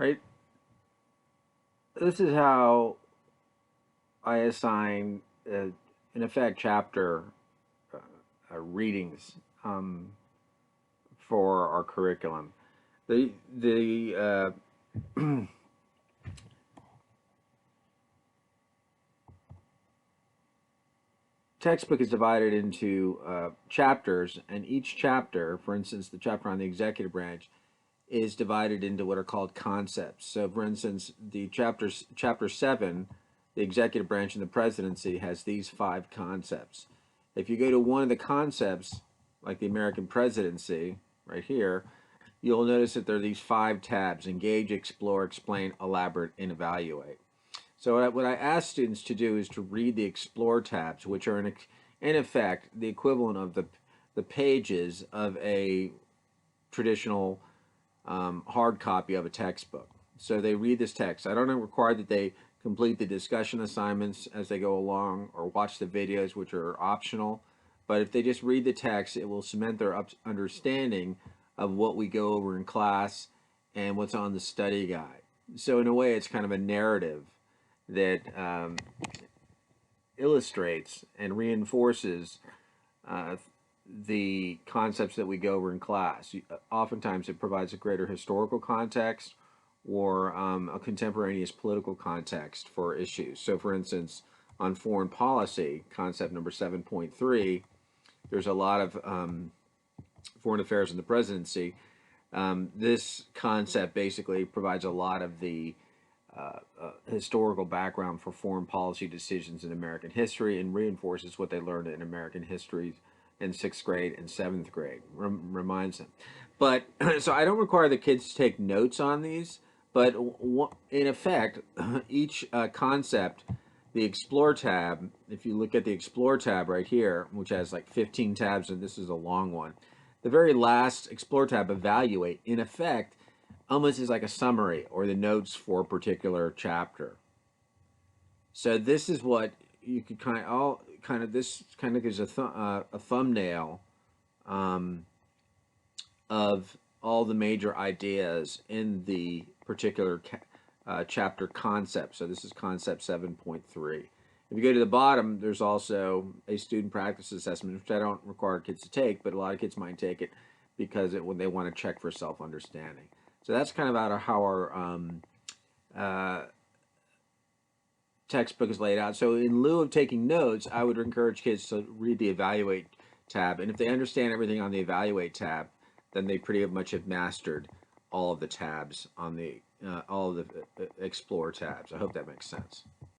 right? This is how I assign, in effect, chapter readings for our curriculum. The textbook is divided into chapters, and each chapter, for instance, the chapter on the executive branch, is divided into what are called concepts. So, for instance, the chapter 7, the executive branch and the presidency, has these 5 concepts. If you go to one of the concepts, like the American presidency, right here, you'll notice that there are these 5 tabs: engage, explore, explain, elaborate, and evaluate. So what I ask students to do is to read the explore tabs, which are in effect the equivalent of the pages of a traditional hard copy of a textbook. So they read this text. I don't require that they complete the discussion assignments as they go along or watch the videos, which are optional. But if they just read the text, it will cement their understanding of what we go over in class and what's on the study guide. So in a way, it's kind of a narrative that illustrates and reinforces the concepts that we go over in class. Oftentimes, it provides a greater historical context or a contemporaneous political context for issues. So, for instance, on foreign policy, concept number 7.3, there's a lot of foreign affairs in the presidency. This concept basically provides a lot of the historical background for foreign policy decisions in American history and reinforces what they learned in American history in 6th grade and 7th grade. Reminds them. But so I don't require the kids to take notes on these, but in effect, each concept, the Explore tab, if you look at the Explore tab right here, which has like 15 tabs, and this is a long one, the very last Explore tab, Evaluate, in effect, almost is like a summary or the notes for a particular chapter. So this is what you could this kind of gives a thumbnail of all the major ideas in the particular chapter concept. So this is concept 7.3. If you go to the bottom, there's also a student practice assessment, which I don't require kids to take, but a lot of kids might take it because when they want to check for self-understanding. So that's kind of out of how our textbook is laid out. So in lieu of taking notes, I would encourage kids to read the Evaluate tab. And if they understand everything on the Evaluate tab, then they pretty much have mastered all of the tabs on the all of the Explore tabs. I hope that makes sense.